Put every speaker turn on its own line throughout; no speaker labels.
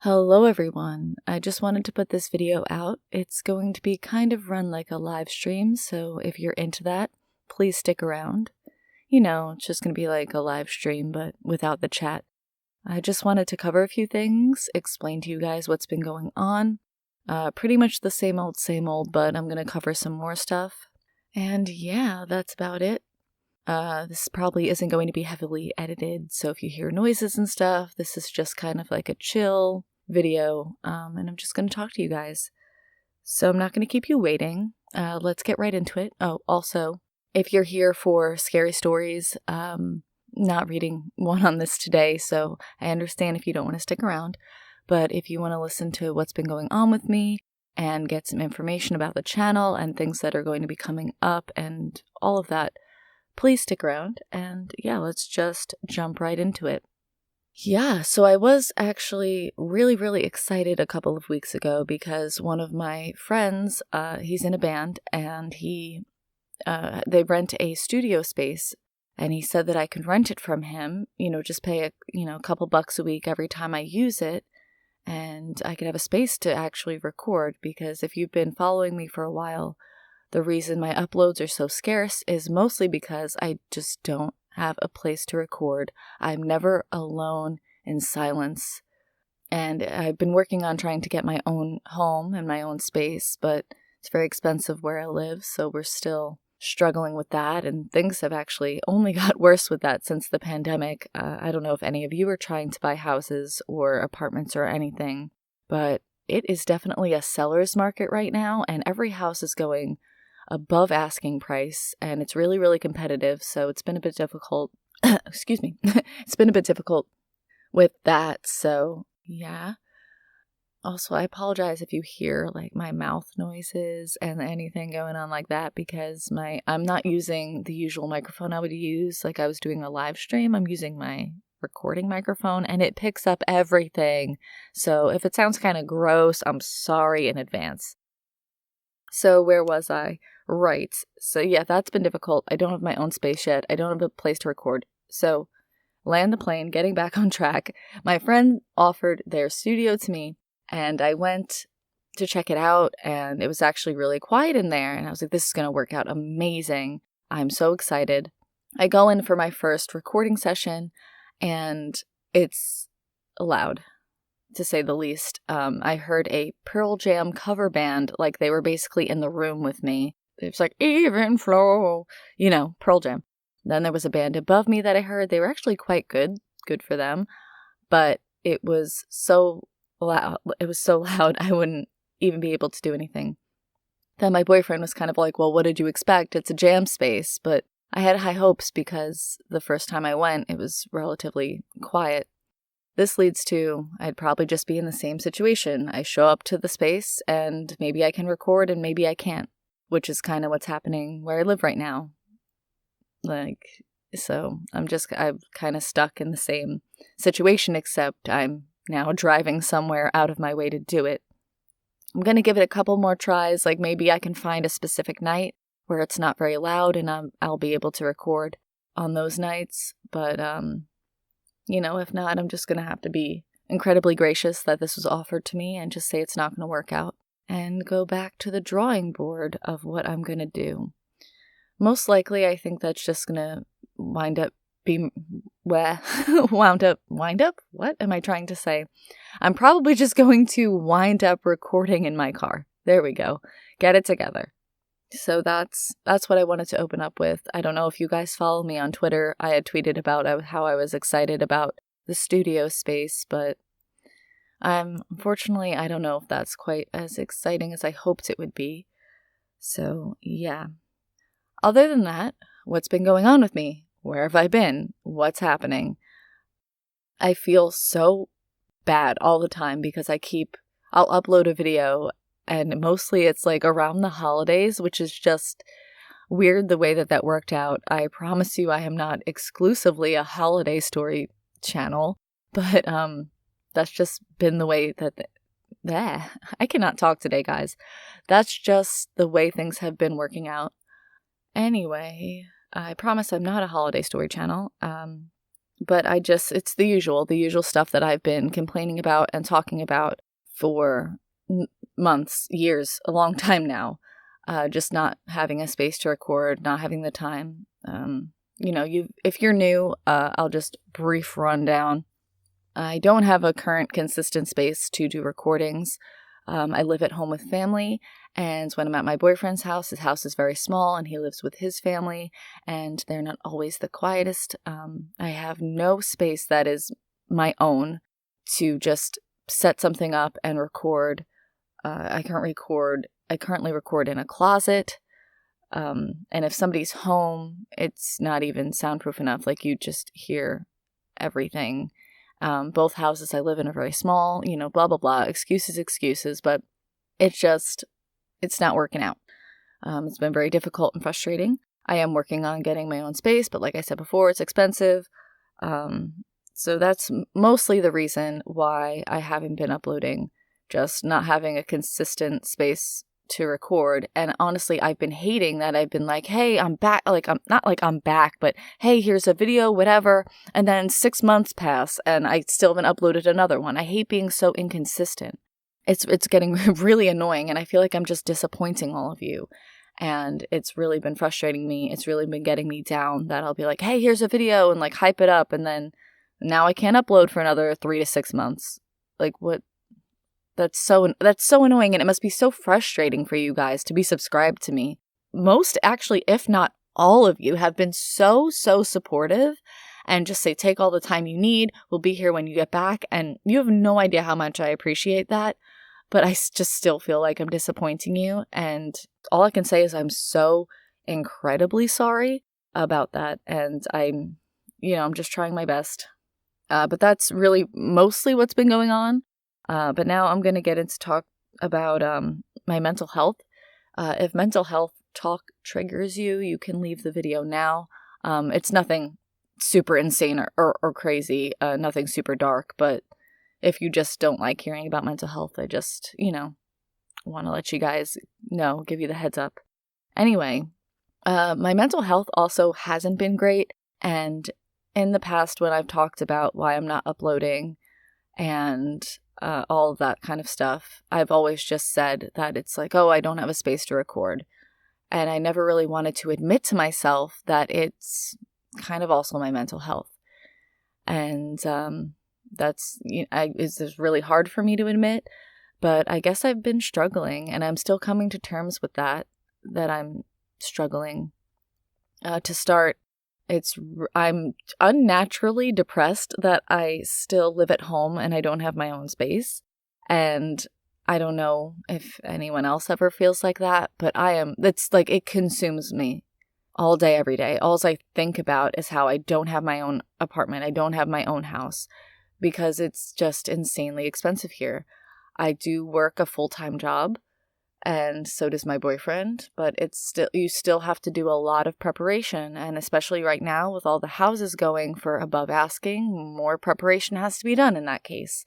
Hello everyone, I just wanted to put this video out. It's going to be kind of run like a live stream, so if you're into that, please stick around. It's just going to be like a live stream, but without the chat. I just wanted to cover a few things, explain to you guys what's been going on. Pretty much the same old, but I'm going to cover some more stuff. And yeah, that's about it. This probably isn't going to be heavily edited, so if you hear noises and stuff, this is just kind of like a chill video, and I'm just going to talk to you guys. So I'm not going to keep you waiting. Let's get right into it. Oh, also, if you're here for scary stories, not reading one on this today, so I understand if you don't want to stick around, but if you want to listen to what's been going on with me and get some information about the channel and things that are going to be coming up and all of that, please stick around, and yeah, let's just jump right into it. Yeah, so I was actually really excited a couple of weeks ago because one of my friends, he's in a band, and they rent a studio space, and he said that I could rent it from him, just pay a couple bucks a week every time I use it, and I could have a space to actually record, because if you've been following me for a while, the reason my uploads are so scarce is mostly because I just don't have a place to record. I'm never alone in silence. And I've been working on trying to get my own home and my own space, but it's very expensive where I live, so we're still struggling with that. And things have actually only got worse with that since the pandemic. I don't know if any of you are trying to buy houses or apartments or anything, but it is definitely a seller's market right now, and every house is going above asking price, and it's really competitive, so it's been a bit difficult. Excuse me. It's been a bit difficult with that, so yeah. Also, I apologize if you hear like my mouth noises and anything going on like that, because I'm not using the usual microphone I would use. Like I was doing a live stream, I'm using my recording microphone, and it picks up everything. So if it sounds kind of gross, I'm sorry in advance. So where was I? Right. So yeah, that's been difficult. I don't have my own space yet. I don't have a place to record. So land the plane, getting back on track. My friend offered their studio to me, and I went to check it out, and it was actually really quiet in there. And I was like, this is going to work out amazing. I'm so excited. I go in for my first recording session, and it's loud, to say the least. I heard a Pearl Jam cover band, like they were basically in the room with me. It was like, even flow, Pearl Jam. Then there was a band above me that I heard. They were actually quite good for them, but it was so loud. It was so loud, I wouldn't even be able to do anything. Then my boyfriend was kind of like, well, what did you expect? It's a jam space, but I had high hopes because the first time I went, it was relatively quiet. This leads to, I'd probably just be in the same situation. I show up to the space, and maybe I can record and maybe I can't, which is kind of what's happening where I live right now. So I'm kind of stuck in the same situation, except I'm now driving somewhere out of my way to do it. I'm going to give it a couple more tries, like maybe I can find a specific night where it's not very loud and I'll be able to record on those nights, but if not, I'm just going to have to be incredibly gracious that this was offered to me and just say it's not going to work out and go back to the drawing board of what I'm going to do. Most likely, I think that's just going to wind up? What am I trying to say? I'm probably just going to wind up recording in my car. There we go. Get it together. So that's what I wanted to open up with. I don't know if you guys follow me on Twitter. I had tweeted about how I was excited about the studio space, but unfortunately, I don't know if that's quite as exciting as I hoped it would be. So yeah. Other than that, what's been going on with me? Where have I been? What's happening? I feel so bad all the time because I'll upload a video, and mostly it's like around the holidays, which is just weird the way that worked out. I promise you I am not exclusively a holiday story channel, but that's just been the way I cannot talk today, guys. That's just the way things have been working out. Anyway, I promise I'm not a holiday story channel. But it's the usual stuff that I've been complaining about and talking about for months, years, a long time now. Just not having a space to record, not having the time. If you're new, I'll just brief rundown. I don't have a current consistent space to do recordings. I live at home with family, and when I'm at my boyfriend's house, his house is very small and he lives with his family, and they're not always the quietest. I have no space that is my own to just set something up and record. I currently record in a closet, and if somebody's home, it's not even soundproof enough. Like, you just hear everything. Both houses I live in are very small, blah, blah, blah, excuses, but it's not working out. It's been very difficult and frustrating. I am working on getting my own space, but like I said before, it's expensive. So that's mostly the reason why I haven't been uploading, just not having a consistent space to record. And honestly, I've been hating that. I've been like, hey, I'm back. Like, I'm not like I'm back, but hey, here's a video, whatever. And then 6 months pass and I still haven't uploaded another one. I hate being so inconsistent. It's getting really annoying, and I feel like I'm just disappointing all of you. And it's really been frustrating me. It's really been getting me down that I'll be like, hey, here's a video, and like hype it up, and then now I can't upload for another 3 to 6 months. Like, what? That's so annoying, and it must be so frustrating for you guys to be subscribed to me. Most, actually, if not all of you, have been so supportive and just say, take all the time you need. We'll be here when you get back. And you have no idea how much I appreciate that. But I just still feel like I'm disappointing you. And all I can say is I'm so incredibly sorry about that. And I'm just trying my best. But that's really mostly what's been going on. But now I'm going to get into talk about my mental health. If mental health talk triggers you, you can leave the video now. It's nothing super insane or crazy, nothing super dark, but if you just don't like hearing about mental health, I just, want to let you guys know, give you the heads up. Anyway, my mental health also hasn't been great, and in the past when I've talked about why I'm not uploading and all of that kind of stuff, I've always just said that it's like, oh, I don't have a space to record. And I never really wanted to admit to myself that it's kind of also my mental health. And it's really hard for me to admit, but I guess I've been struggling, and I'm still coming to terms with that I'm struggling. To start, I'm unnaturally depressed that I still live at home and I don't have my own space. And I don't know if anyone else ever feels like that, but it's like it consumes me all day, every day. All I think about is how I don't have my own apartment. I don't have my own house because it's just insanely expensive here. I do work a full-time job, and so does my boyfriend, but you still have to do a lot of preparation, and especially right now with all the houses going for above asking, more preparation has to be done in that case.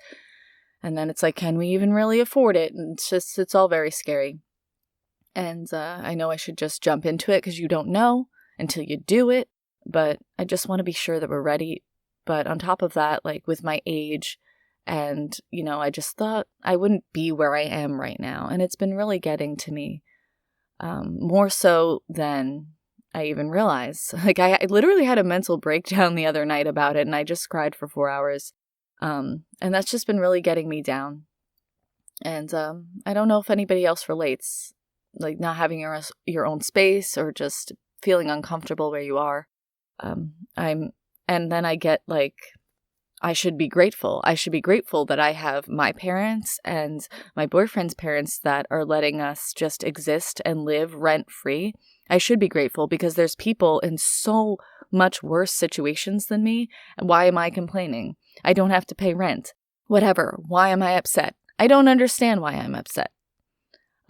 And then it's like, can we even really afford it? And it's all very scary. And I know I should just jump into it because you don't know until you do it, but I just want to be sure that we're ready. But on top of that, like with my age, and, I just thought I wouldn't be where I am right now. And it's been really getting to me, more so than I even realized. Like, I literally had a mental breakdown the other night about it, and I just cried for 4 hours. And that's just been really getting me down. And I don't know if anybody else relates, like not having your own space or just feeling uncomfortable where you are. And then I get like, I should be grateful. I should be grateful that I have my parents and my boyfriend's parents that are letting us just exist and live rent-free. I should be grateful because there's people in so much worse situations than me. And why am I complaining? I don't have to pay rent. Whatever. Why am I upset? I don't understand why I'm upset.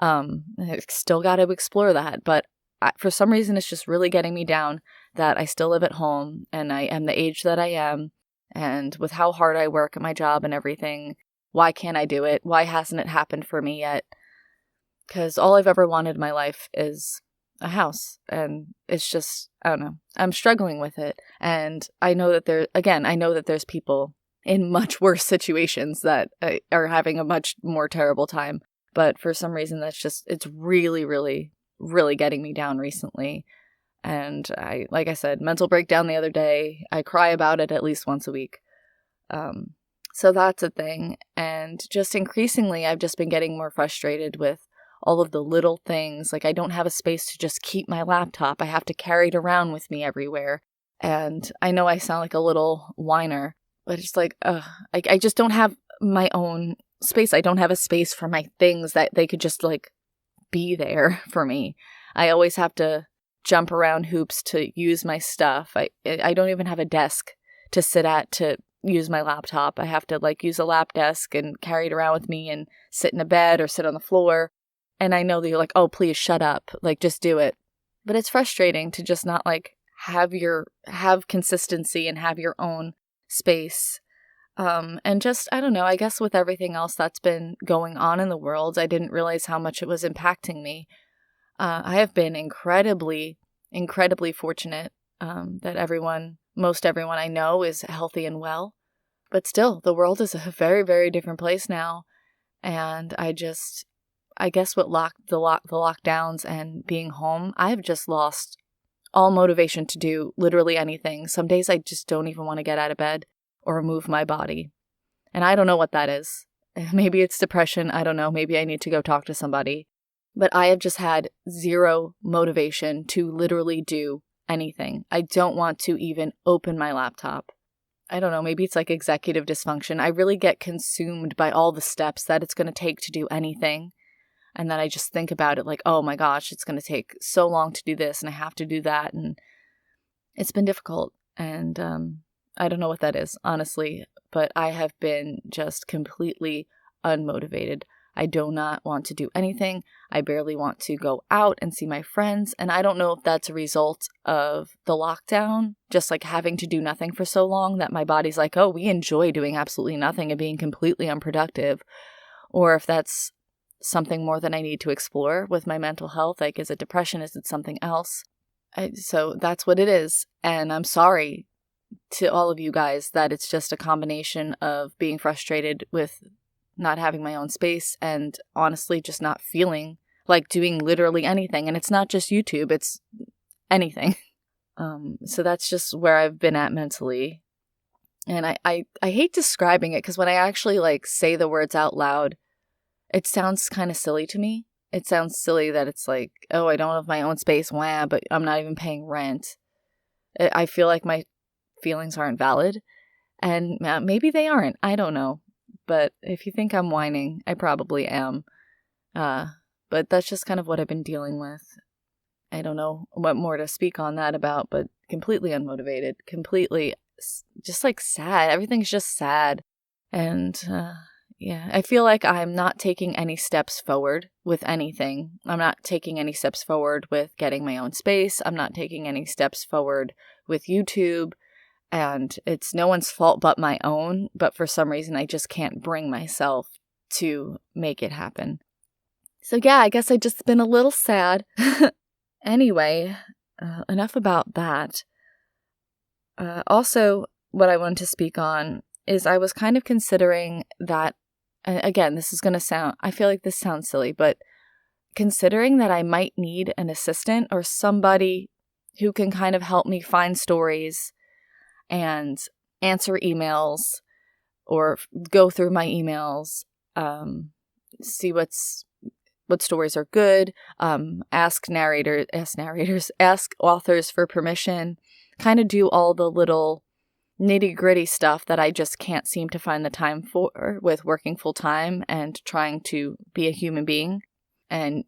I still got to explore that. But for some reason, it's just really getting me down that I still live at home and I am the age that I am. And with how hard I work at my job and everything, why can't I do it? Why hasn't it happened for me yet? Because all I've ever wanted in my life is a house. And it's just, I don't know, I'm struggling with it. And I know that I know that there's people in much worse situations that are having a much more terrible time. But for some reason, it's really, really, really getting me down recently. And like I said, mental breakdown the other day. I cry about it at least once a week. So that's a thing. And just increasingly, I've just been getting more frustrated with all of the little things. Like, I don't have a space to just keep my laptop. I have to carry it around with me everywhere. And I know I sound like a little whiner, but it's like, I just don't have my own space. I don't have a space for my things that they could just like be there for me. I always have to jump around hoops to use my stuff. I don't even have a desk to sit at to use my laptop. I have to like use a lap desk and carry it around with me and sit in a bed or sit on the floor. And I know that you're like, oh, please shut up. Like, just do it. But it's frustrating to just not like have consistency and have your own space. And just, I don't know, I guess with everything else that's been going on in the world, I didn't realize how much it was impacting me. I have been incredibly, incredibly fortunate that most everyone I know is healthy and well. But still, the world is a very, very different place now. And I guess with the lockdowns and being home, I've just lost all motivation to do literally anything. Some days I just don't even want to get out of bed or move my body. And I don't know what that is. Maybe it's depression. I don't know. Maybe I need to go talk to somebody. But I have just had zero motivation to literally do anything. I don't want to even open my laptop. I don't know. Maybe it's like executive dysfunction. I really get consumed by all the steps that it's going to take to do anything. And then I just think about it like, oh my gosh, it's going to take so long to do this and I have to do that. And it's been difficult. And I don't know what that is, honestly. But I have been just completely unmotivated. I do not want to do anything. I barely want to go out and see my friends. And I don't know if that's a result of the lockdown, just like having to do nothing for so long that my body's like, oh, we enjoy doing absolutely nothing and being completely unproductive. Or if that's something more than I need to explore with my mental health. Like, is it depression? Is it something else? So that's what it is. And I'm sorry to all of you guys that it's just a combination of being frustrated with not having my own space and honestly just not feeling like doing literally anything. And it's not just YouTube, it's anything. So that's just where I've been at mentally. And I hate describing it because when I actually like say the words out loud, it sounds kind of silly to me. It sounds silly that it's like, oh, I don't have my own space, wah, but I'm not even paying rent. I feel like my feelings aren't valid. And maybe they aren't. I don't know. But if you think I'm whining, I probably am. But that's just kind of what I've been dealing with. I don't know what more to speak on that about, but completely unmotivated, completely just like sad. Everything's just sad. And yeah, I feel like I'm not taking any steps forward with anything. I'm not taking any steps forward with getting my own space. I'm not taking any steps forward with YouTube. And it's no one's fault but my own. But for some reason, I just can't bring myself to make it happen. So yeah, I guess I've just been a little sad. Anyway, enough about that. Also, what I wanted to speak on is I was kind of considering that, again, this is going to sound, I feel like this sounds silly, but considering that I might need an assistant or somebody who can kind of help me find stories and answer emails or go through my emails, see what stories are good, ask authors for permission, kind of do all the little nitty-gritty stuff that I just can't seem to find the time for with working full-time and trying to be a human being and,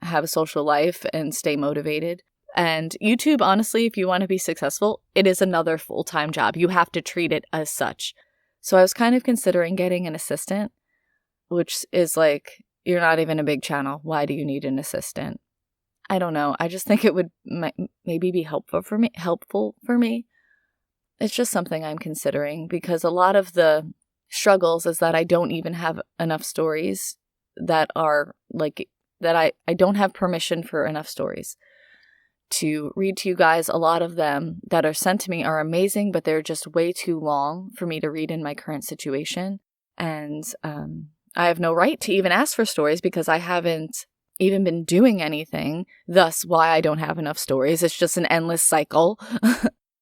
have a social life and stay motivated. And YouTube, honestly, if you want to be successful, it is another full-time job. You have to treat it as such. So I was kind of considering getting an assistant, which is like, you're not even a big channel. Why do you need an assistant? I don't know. I just think it would maybe be helpful for me. It's just something I'm considering because a lot of the struggles is that I don't even have enough stories that are like that I don't have permission for enough stories. to read to you guys. A lot of them that are sent to me are amazing, but they're just way too long for me to read in my current situation. And I have no right to even ask for stories because I haven't even been doing anything, thus why I don't have enough stories. It's just an endless cycle.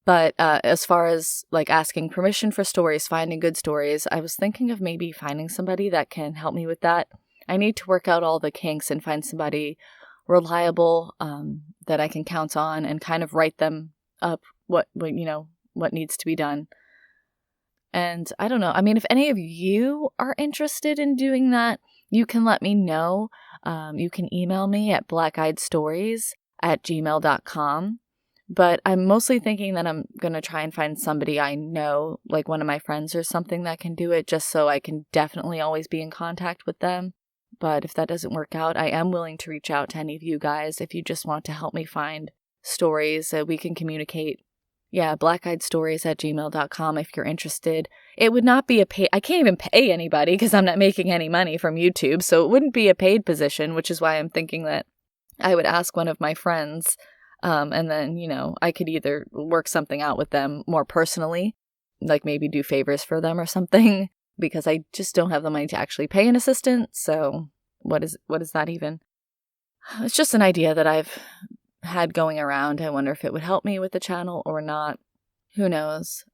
But as far as like asking permission for stories, finding good stories, I was thinking of maybe finding somebody that can help me with that. I need to work out all the kinks and find somebody reliable that I can count on and kind of write them up what needs to be done. And I don't know. I mean, if any of you are interested in doing that, you can let me know. You can email me at blackeyedstories@gmail.com. But I'm mostly thinking that I'm going to try and find somebody I know, like one of my friends or something that can do it, just so I can definitely always be in contact with them. But if that doesn't work out, I am willing to reach out to any of you guys if you just want to help me find stories that we can communicate. Yeah, blackeyedstories@gmail.com if you're interested. It would not be I can't even pay anybody because I'm not making any money from YouTube, so it wouldn't be a paid position, which is why I'm thinking that I would ask one of my friends, and then, I could either work something out with them more personally, like maybe do favors for them or something, because I just don't have the money to actually pay an assistant, so what is that even? It's just an idea that I've had going around. I wonder if it would help me with the channel or not. Who knows?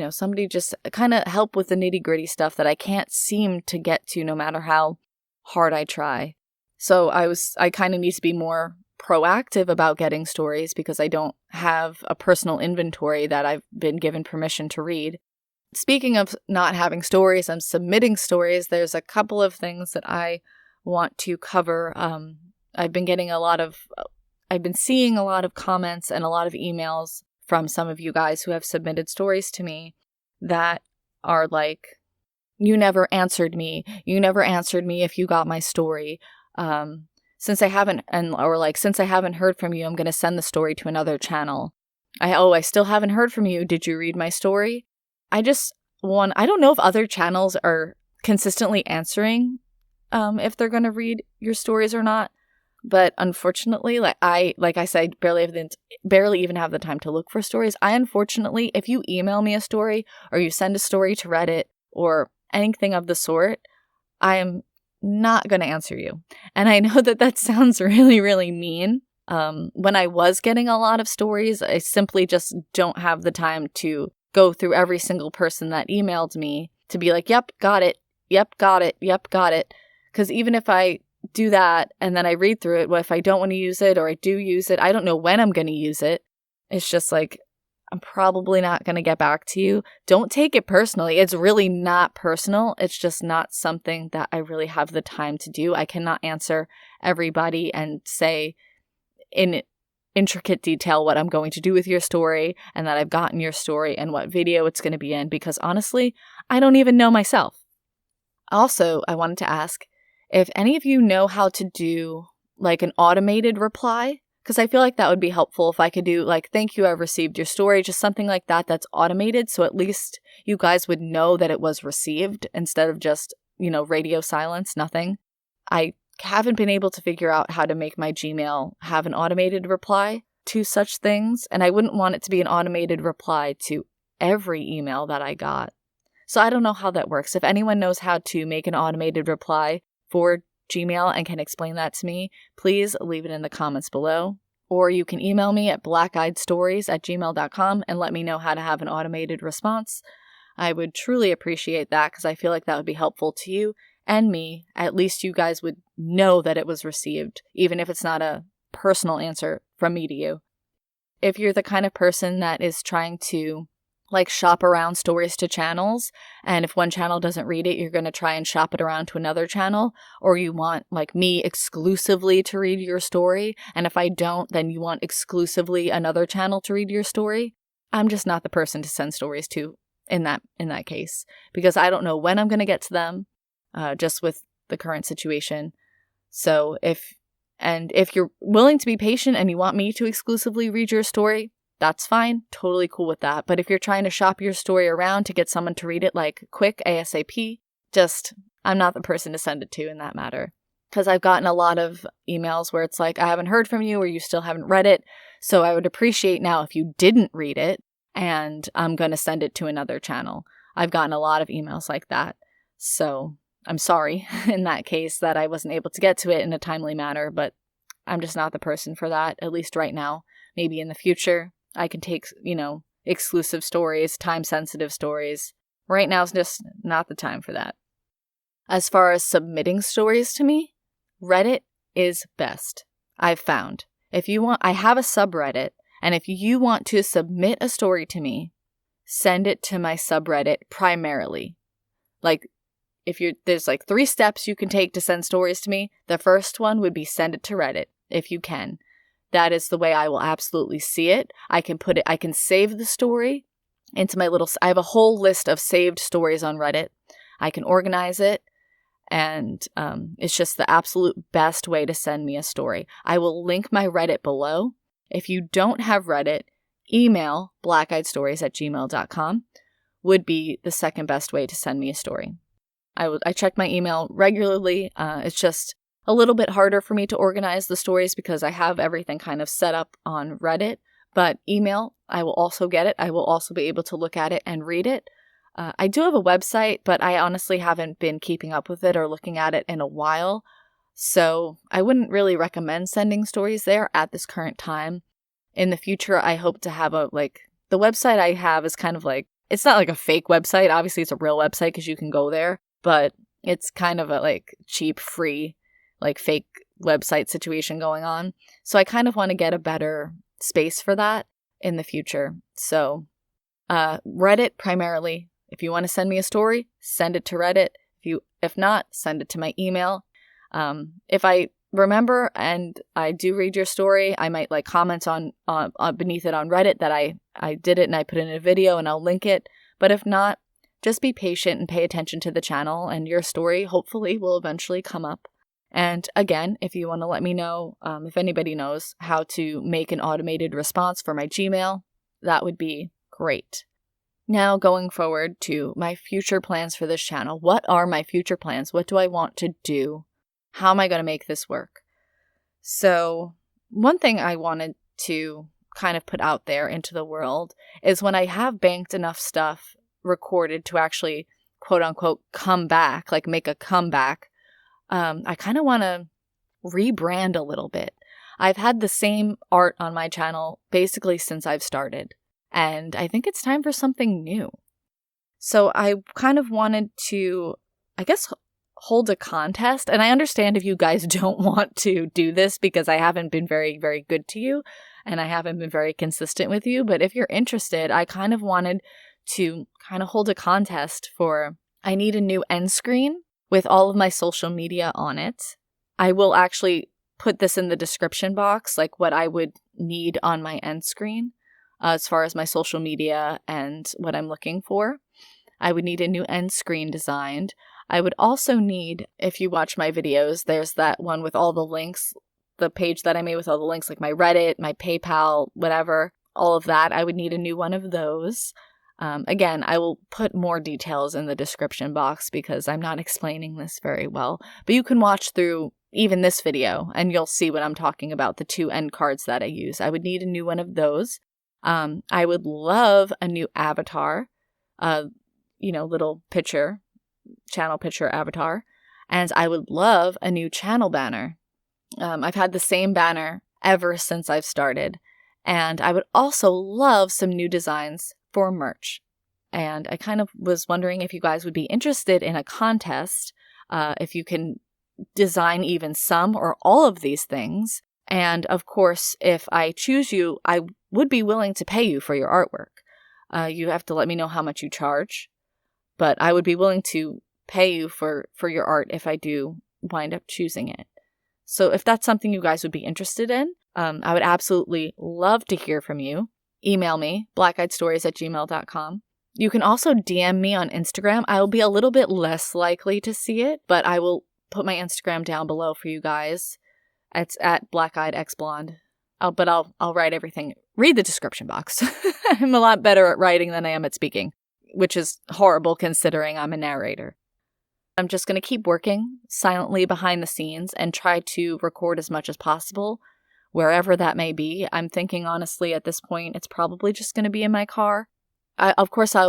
Somebody just kind of help with the nitty-gritty stuff that I can't seem to get to no matter how hard I try. So I kind of need to be more proactive about getting stories because I don't have a personal inventory that I've been given permission to read. Speaking of not having stories, I'm submitting stories. There's a couple of things that I want to cover. I've been seeing a lot of comments and a lot of emails from some of you guys who have submitted stories to me that are like, you never answered me. You never answered me if you got my story. Since I haven't heard from you, I'm going to send the story to another channel. I still haven't heard from you. Did you read my story? I don't know if other channels are consistently answering if they're going to read your stories or not. But unfortunately, like I said, barely even have the time to look for stories. Unfortunately, if you email me a story or you send a story to Reddit or anything of the sort, I am not going to answer you. And I know that sounds really, really mean. When I was getting a lot of stories, I simply just don't have the time to go through every single person that emailed me to be like, yep, got it. Yep, got it. Yep, got it. Because even if I do that and then I read through it, if I don't want to use it or I do use it, I don't know when I'm going to use it. It's just like, I'm probably not going to get back to you. Don't take it personally. It's really not personal. It's just not something that I really have the time to do. I cannot answer everybody and say in intricate detail what I'm going to do with your story and that I've gotten your story and what video it's going to be in, because honestly, I don't even know myself. Also, I wanted to ask if any of you know how to do like an automated reply, because I feel like that would be helpful if I could do like, thank you, I've received your story, just something like that that's automated, so at least you guys would know that it was received instead of just, radio silence, nothing. I haven't been able to figure out how to make my Gmail have an automated reply to such things, and I wouldn't want it to be an automated reply to every email that I got. So I don't know how that works. If anyone knows how to make an automated reply for Gmail and can explain that to me, please leave it in the comments below. Or you can email me at blackeyedstories@gmail.com and let me know how to have an automated response. I would truly appreciate that because I feel like that would be helpful to you and me. At least you guys would know that it was received, even if it's not a personal answer from me to you. If you're the kind of person that is trying to like shop around stories to channels, and if one channel doesn't read it, you're going to try and shop it around to another channel, or you want like me exclusively to read your story, and if I don't, then you want exclusively another channel to read your story, I'm just not the person to send stories to in that case, because I don't know when I'm going to get to them, just with the current situation. So if you're willing to be patient and you want me to exclusively read your story, that's fine. Totally cool with that. But if you're trying to shop your story around to get someone to read it like quick, ASAP, I'm not the person to send it to in that matter. because I've gotten a lot of emails where it's like, I haven't heard from you or you still haven't read it. So I would appreciate now if you didn't read it and I'm going to send it to another channel. I've gotten a lot of emails like that. So I'm sorry in that case that I wasn't able to get to it in a timely manner, but I'm just not the person for that, at least right now. Maybe in the future, I can take, exclusive stories, time-sensitive stories. Right now is just not the time for that. As far as submitting stories to me, Reddit is best, I've found. If you want, I have a subreddit, and if you want to submit a story to me, send it to my subreddit primarily. There's 3 steps you can take to send stories to me. The first one would be send it to Reddit, if you can. That is the way I will absolutely see it. I can save the story into I have a whole list of saved stories on Reddit. I can organize it, and it's just the absolute best way to send me a story. I will link my Reddit below. If you don't have Reddit, email blackeydstories@gmail.com would be the second best way to send me a story. I check my email regularly. It's just a little bit harder for me to organize the stories because I have everything kind of set up on Reddit. But email, I will also get it. I will also be able to look at it and read it. I do have a website, but I honestly haven't been keeping up with it or looking at it in a while. So I wouldn't really recommend sending stories there at this current time. In the future, I hope to have the website I have is kind of it's not like a fake website. Obviously, it's a real website because you can go there, but it's kind of a cheap, free, fake website situation going on. So I kind of want to get a better space for that in the future. So Reddit primarily. If you want to send me a story, send it to Reddit. If not, send it to my email. If I remember and I do read your story, I might comment on beneath it on Reddit that I did it and I put it in a video and I'll link it. But if not, just be patient and pay attention to the channel and your story hopefully will eventually come up. And again, if you want to let me know, if anybody knows how to make an automated response for my Gmail, that would be great. Now going forward to my future plans for this channel. What are my future plans? What do I want to do? How am I going to make this work? So one thing I wanted to kind of put out there into the world is when I have banked enough stuff recorded to actually quote unquote come back, make a comeback, I kind of want to rebrand a little bit. I've had the same art on my channel basically since I've started. And I think it's time for something new. So I kind of wanted to, hold a contest. And I understand if you guys don't want to do this because I haven't been very, very good to you and I haven't been very consistent with you. But if you're interested, I kind of wanted to hold a contest for, I need a new end screen with all of my social media on it. I will actually put this in the description box, what I would need on my end screen. As far as my social media and what I'm looking for. I would need a new end screen designed. I would also need, if you watch my videos, there's that one with all the links, the page that I made with all the links, my Reddit, my PayPal, whatever, all of that. I would need a new one of those. Again, I will put more details in the description box because I'm not explaining this very well. But you can watch through even this video and you'll see what I'm talking about, the 2 end cards that I use. I would need a new one of those. I would love a new avatar, little picture, channel picture avatar. And I would love a new channel banner. I've had the same banner ever since I've started. And I would also love some new designs for merch. And I kind of was wondering if you guys would be interested in a contest, if you can design even some or all of these things. And of course, if I choose you, I would be willing to pay you for your artwork. You have to let me know how much you charge, but I would be willing to pay you for your art if I do wind up choosing it. So if that's something you guys would be interested in, I would absolutely love to hear from you. Email me, blackeydstories@gmail.com. You can also DM me on Instagram. I will be a little bit less likely to see it, but I will put my Instagram down below for you guys. It's at blackeydxblonde. But I'll write everything. Read the description box. I'm a lot better at writing than I am at speaking, which is horrible considering I'm a narrator. I'm just going to keep working silently behind the scenes and try to record as much as possible, wherever that may be. I'm thinking, honestly, at this point, it's probably just going to be in my car. Of course, I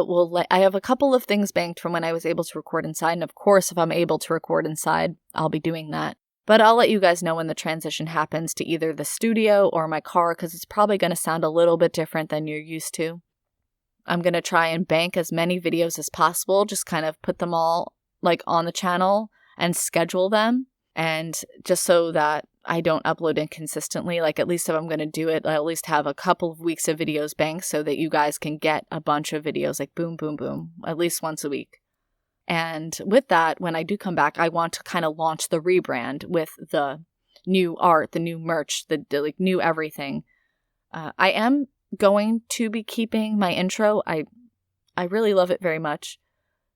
have a couple of things banked from when I was able to record inside, and of course, if I'm able to record inside, I'll be doing that. But I'll let you guys know when the transition happens to either the studio or my car, because it's probably going to sound a little bit different than you're used to. I'm going to try and bank as many videos as possible, just kind of put them all like on the channel and schedule them, and just so that I don't upload inconsistently. Like, at least if I'm going to do it, I at least have a couple of weeks of videos banked so that you guys can get a bunch of videos, like boom, boom, boom, at least once a week. And with that, when I do come back, I want to kind of launch the rebrand with the new art, the new merch, the like new everything. I am going to be keeping my intro. I really love it very much.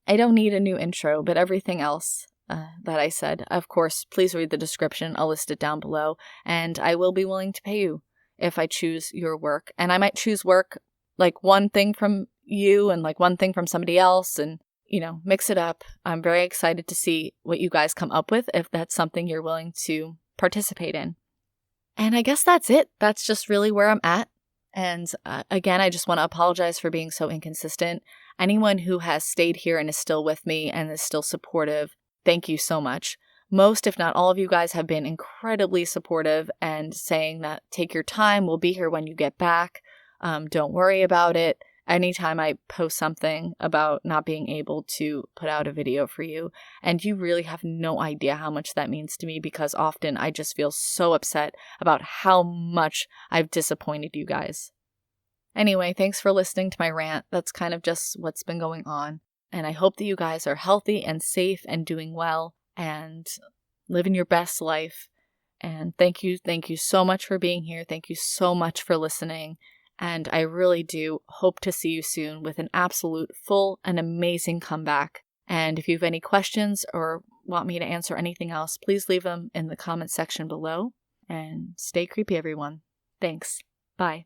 I don't need a new intro, but everything else that I said, of course, please read the description. I'll list it down below, and I will be willing to pay you if I choose your work. And I might choose work like one thing from you and like one thing from somebody else, and mix it up. I'm very excited to see what you guys come up with, if that's something you're willing to participate in. And I guess that's it. That's just really where I'm at. And again, I just want to apologize for being so inconsistent. Anyone who has stayed here and is still with me and is still supportive, thank you so much. Most, if not all of you guys have been incredibly supportive and saying that take your time, we'll be here when you get back. Don't worry about it. Anytime I post something about not being able to put out a video for you, and you really have no idea how much that means to me, because often I just feel so upset about how much I've disappointed you guys. Anyway, thanks for listening to my rant. That's kind of just what's been going on. And I hope that you guys are healthy and safe and doing well and living your best life. And thank you so much for being here. Thank you so much for listening. And I really do hope to see you soon with an absolute full and amazing comeback. And if you have any questions or want me to answer anything else, please leave them in the comment section below. And stay creepy, everyone. Thanks. Bye.